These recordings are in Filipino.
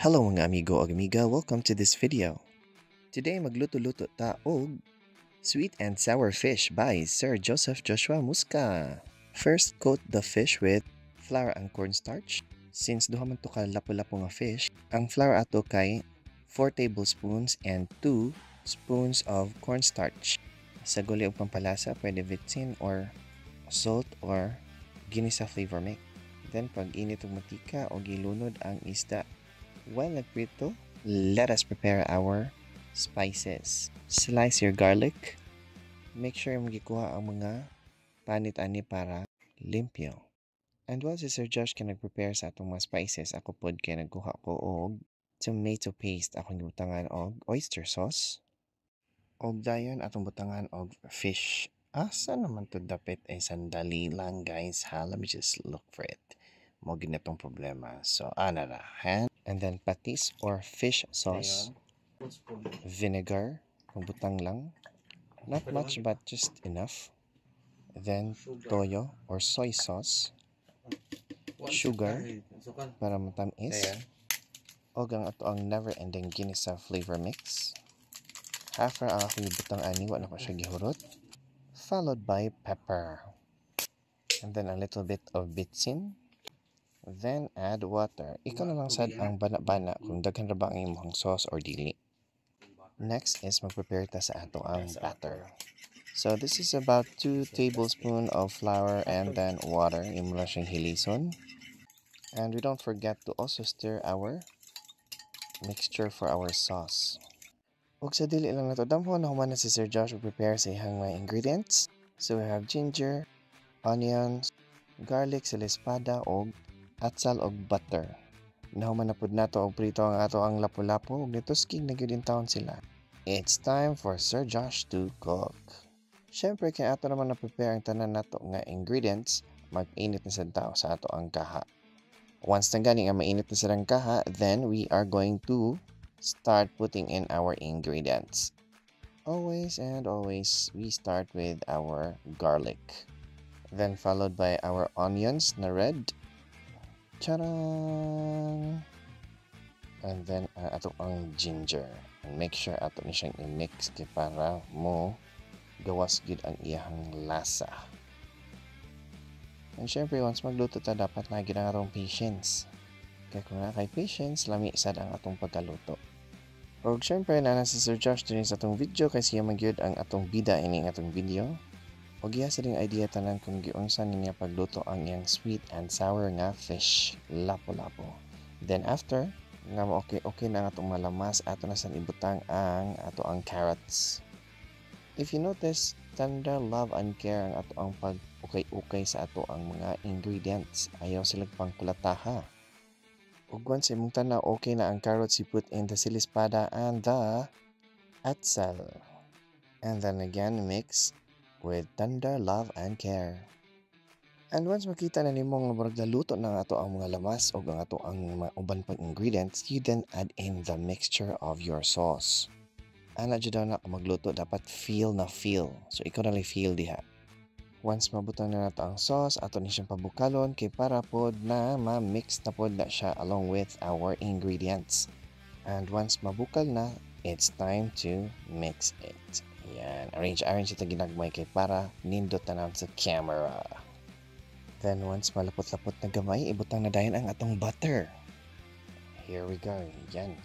Hello mga amigo o amiga, welcome to this video. Today magluto-luto ta og sweet and sour fish by Sir Joseph Joshua Musca. First, coat the fish with flour and cornstarch. Since duha man to ka lapu-lapu nga fish, ang flour ato kay 4 tablespoons and 2 spoons of cornstarch. Sa guli og pampalasa, pwede vitsin or salt or ginisa flavor mix. Then pag init og matika o gilunod ang isda. While nagprito, let us prepare our spices. Slice your garlic. Make sure magikuha ang mga panit-ani para limpyo. And while si Sir Josh ka nag-prepare sa atong mga spices, ako pod kay nagkuha ko og tomato paste. Akong gibutangan og oyster sauce. Og dayon atong butangan og fish. Asa naman to dapit ay sandali lang guys ha. Let me just look for it. Mo ginatong problema. So ana ra. And then patis or fish sauce, vinegar, butang lang, not much but just enough. Then toyo or soy sauce, sugar para matamis, o ang ato ang never-ending ginisa flavor mix. After ang aking butang ani, wala ko siya gihurot, followed by pepper. And then a little bit of bitsin. Then add water. Ikaw na lang sad ang bana-bana kung daghan ra ba ang imong sauce or dili. Next is mag-prepare ta sa ato ang batter. So this is about 2 tablespoons of flour and then water. Imo lang siyang hilison. And we don't forget to also stir our mixture for our sauce. Ug sa dili lang nato damho na human na si Sir Josh prepare sa ihang mga ingredients. So we have ginger, onions, garlic, sili espada og atsal og butter. Nahuman na pud nato og prito ang ato ang lapu-lapu ug nitusking na gyud in taon sila. It's time for Sir Josh to cook. Syempre kay ato naman na prepare ang tanan nato nga ingredients, mag-init na sad tao sa ato ang kaha. Once na gani nga mainit na sa kaha, then we are going to start putting in our ingredients. Always and always we start with our garlic. Then followed by our onions na red. Charang! And then ato ang ginger. And make sure ato ni siyang i-mix kay para mo gawas gid ang iyang lasa. And syempre once magluto ta dapat na gid ang atong patience. Kaya kung na kay patience, lami sad ang atong pagkaluto. Og syempre na si Sir Josh din sa atong video kay siya magyud ang atong bida ini atong video. Og iya sa ding idea tanan kung giunsa niya pagluto ang iyang sweet and sour nga fish, lapu-lapu. Then after, nga okay na atong malamas, ato na sa ibutang ang ato ang carrots. If you notice, tender love and care ang ato ang pag-ukay-ukay sa ato ang mga ingredients. Ayaw sila pangkulataha. Ug once imong tanaw okay na ang carrots, you put in the sili espada and the atsal. And then again, mix with tender love and care. And once makita na nimo nga murag naluto na ato ang mga lamas o ang ato ang mga uban pang ingredients, you then add in the mixture of your sauce. Ana jud daw na magluto dapat feel na feel. So ikaw na lang feel diha. Once mabutang na nato ang sauce, ato ni siyang pabukalon kay para pod na ma-mix na pod na siya along with our ingredients. And once mabukal na, it's time to mix it. Yan, arrange ito ginagmay kay para nindot na sa camera. Then once malapot-lapot na gamay, ibutang na dayon ang atong butter. Here we go, yan.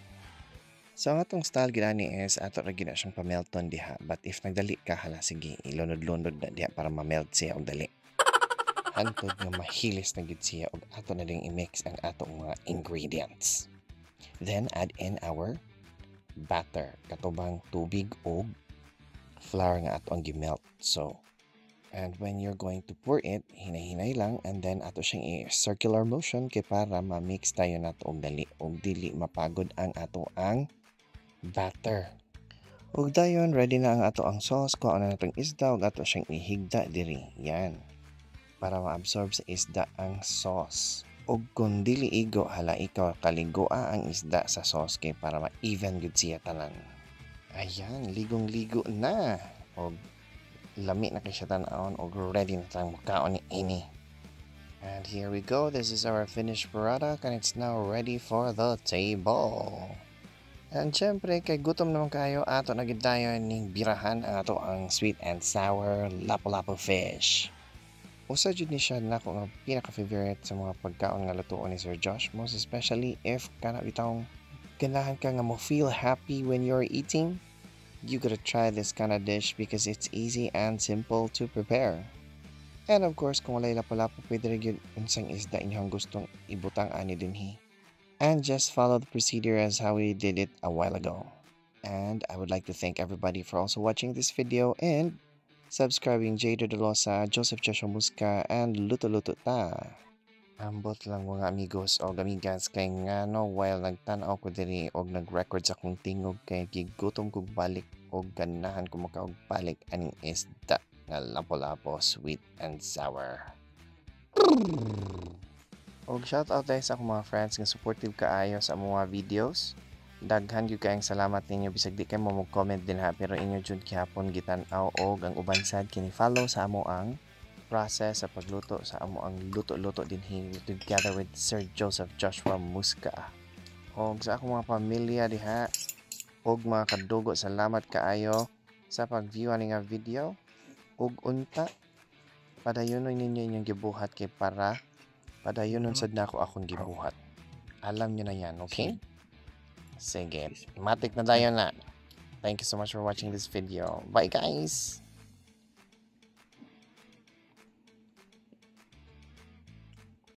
So ang atong style ginani is ato ra gina siyang pamelton diha, but if nagdali ka hala sige ilunod-lunod na diha para ma-melt siya og dali. Hantod nga mahilis na gid siya og ato na ding i-mix ang atong mga ingredients. Then add in our batter, katubang tubig o flour nga ato ang gimelt. So, and when you're going to pour it, hinay-hinay lang and then ato siyang i-circular motion kay para ma-mix tayo nato og dali og dili mapagod ang ato ang batter. Ug dayon ready na ang ato ang sauce, kuha na natong isda ug ato siyang ihigda diri. Yan. Para ma-absorb sa isda ang sauce. Ug kung dili igo hala ikaw kaligoa ang isda sa sauce kay para ma-even gud siya tanan. Ayan, ligong-ligo na. Og lami na kay siya tan-aon og ready na tang mukaon ni ini. And here we go. This is our finished product and it's now ready for the table. And syempre, kay gutom naman kayo, ato na gid tayo ning birahan ang ato ang sweet and sour lapu-lapu fish. Usa jud ni siya nako nga pinaka-favorite sa mga pagkaon nga lutuon ni Sir Josh, most especially if kana bitawng ganahan ka nga mo feel happy when you're eating. You gotta try this kind of dish because it's easy and simple to prepare. And of course, kung walay lapu-lapu, pwede rin yun unsang isda inyong gustong ibutang ani dinhi. And just follow the procedure as how we did it a while ago. And I would like to thank everybody for also watching this video and subscribing Jado Dolosa, Joseph Joshua Musca, and Luto Luto Ta. Ambot lang mga amigos o amigas kay ngano while nagtanaw ko diri og nag-record sa kong tingog kay gigutom kog balik og ganahan ko makaog balik aning isda nga lapo-lapo sweet and sour. Og shoutout tayo sa akong mga friends nga supportive kaayo sa mga videos. Daghan gyud kayong salamat ninyo bisag di kay mo mag-comment din ha pero inyo jud gihapon gitan-aw og ang uban sad kini follow sa amo ang process sa pagluto sa amo ang luto-luto dinhi together with Sir Joseph Joshua Musca. Og sa akong mga pamilya diha og mga kadugo salamat kaayo sa pag-view ani nga video og unta padayonon ninyo inyong gibuhat kay para padayonon sad nako akong gibuhat. Alam niyo na yan, okay? Sige, matik na tayo na. Thank you so much for watching this video. Bye guys!